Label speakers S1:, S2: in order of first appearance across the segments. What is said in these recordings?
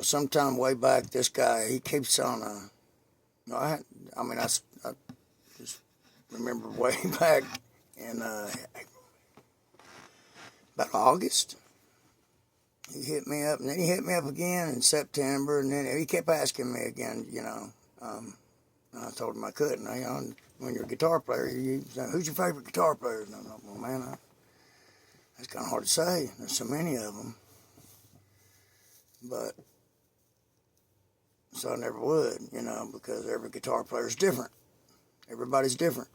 S1: sometime way back, this guy, he keeps on I just remember way back in about August, he hit me up, and then he hit me up again in September, and then he kept asking me again. And I told him I couldn't. When you're a guitar player, who's your favorite guitar player? And I'm like, well, man, that's kind of hard to say. There's so many of them. But, so I never would, because every guitar player is different. Everybody's different.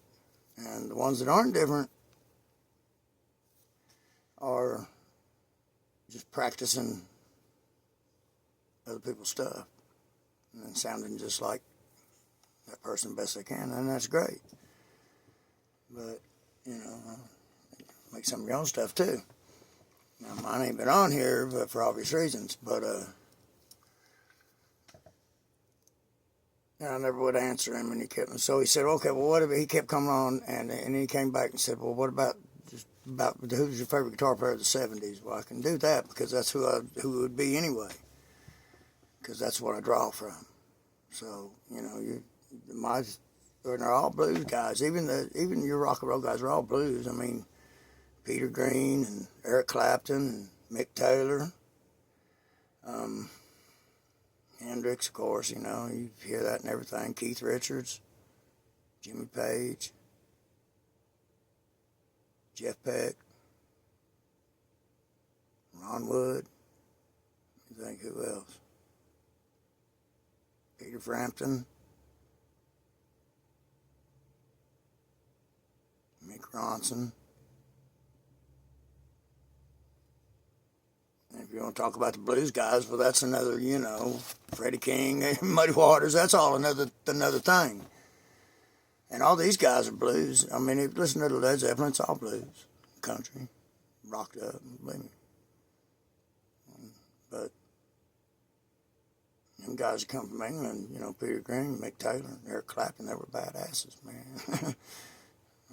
S1: And the ones that aren't different are just practicing other people's stuff and sounding just like that person best they can, and that's great. But, make some of your own stuff too. Now, mine ain't been on here, but for obvious reasons. But I never would answer him, and so he said, okay, well, what if he kept coming on, and he came back and said, well, what about who's your favorite guitar player of the '70s? Well, I can do that because that's who it would be anyway, because that's what I draw from. So they're all blues guys. Even your rock and roll guys are all blues. I mean, Peter Green and Eric Clapton and Mick Taylor, Hendrix, of course. You hear that and everything. Keith Richards, Jimmy Page, Jeff Beck, Ron Wood. You think who else? Peter Frampton, Mick Ronson. And if you want to talk about the blues guys, well, that's another, Freddie King, Muddy Waters. That's all another thing. And all these guys are blues. I mean, if you listen to the Led Zeppelin, it's all blues, country, rocked up, believe me. But them guys that come from England, Peter Green, Mick Taylor, Eric Clapton, they were badasses, man.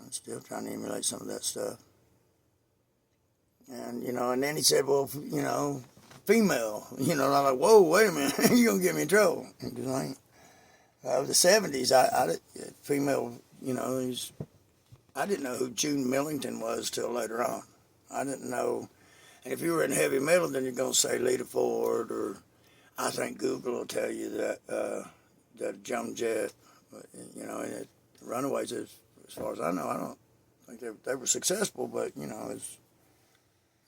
S1: I'm still trying to emulate some of that stuff. And, and then he said, well, female. I'm like, whoa, wait a minute, you're going to get me in trouble. Because the '70s, female, I didn't know who June Millington was till later on. I didn't know. And if you were in heavy metal, then you're going to say Lita Ford, or I think Google will tell you that Joan Jett, and the Runaways, as far as I know, I don't think they were successful, but, it's,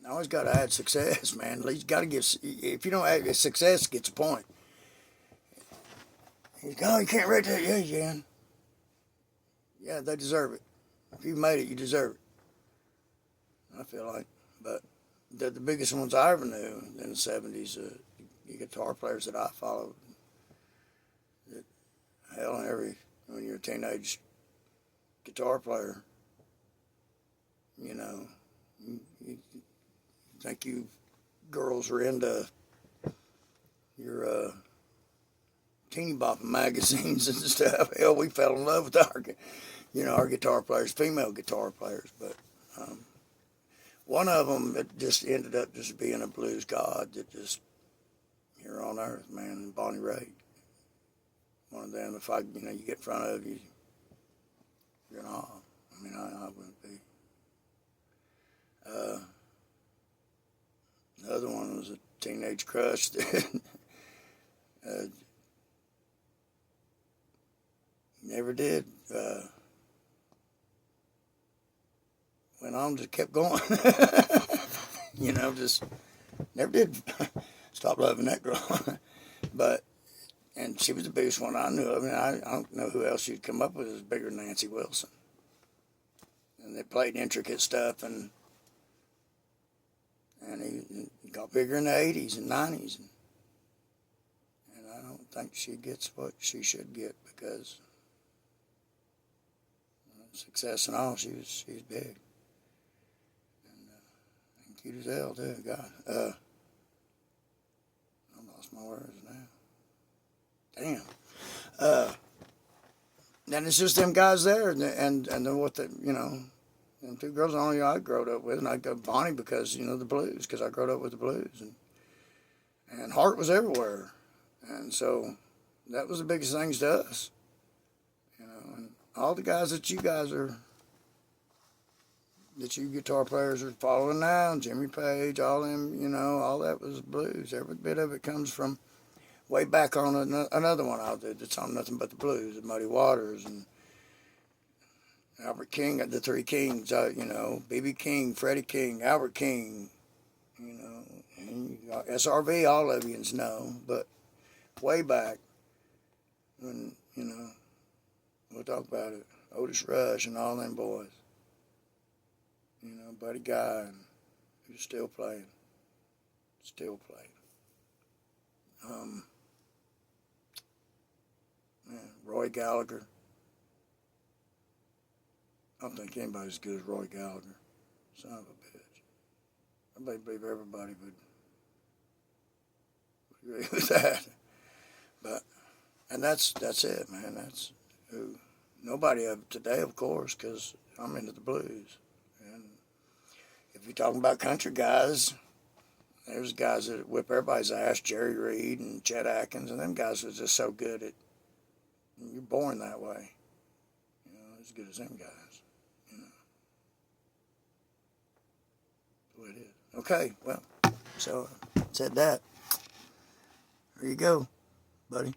S1: you always got to add success, man. At least got to give, if you don't add success, gets a point. He's going, oh, you can't rate that. Yeah, you can. Yeah, they deserve it. If you made it, you deserve it. I feel like. But the biggest ones I ever knew in the '70s, the guitar players that I followed, when you're a teenage guitar player, you think you girls were into your teeny bopping magazines and stuff. Hell, we fell in love with our guitar players, female guitar players. But one of them that just ended up just being a blues god that just here on earth, man, Bonnie Raitt. One of them, if you get in front of you, you're in awe. I mean, I wouldn't be. The other one was a teenage crush that never did. Went on, just kept going. Just never did stop loving that girl. And she was the biggest one I knew of. I don't know who else you'd come up with as bigger than Nancy Wilson. And they played intricate stuff, and he got bigger in the '80s and '90s. And I don't think she gets what she should get because success and all, she's big. And cute as hell, too. God. I lost my words now. Damn. And it's just them guys there, and then what them two girls are the only I grew up with, and I go Bonnie because the blues, because I grew up with the blues, and heart was everywhere. And so that was the biggest things to us, you know. And all the guys that you guitar players are following now, Jimmy Page, all them, you know, all that was blues. Every bit of it comes from way back on another one I did that's on Nothing But the Blues, the Muddy Waters and Albert King, the Three Kings, you know, B.B. King, Freddie King, Albert King, you know, and SRV, all of you know, but way back when, you know, we'll talk about it, Otis Rush and all them boys, you know, Buddy Guy, who's still playing. Man, Roy Gallagher. I don't think anybody's as good as Roy Gallagher. Son of a bitch. I believe everybody would agree with that. But, and that's it, man. That's who. Nobody of today, of course, because I'm into the blues. And if you're talking about country guys, there's guys that whip everybody's ass, Jerry Reed and Chet Atkins, and them guys was just so good at, you're born that way. You know, as good as them guys. You know. That's the way it is. Okay, well, so said that. There you go, buddy.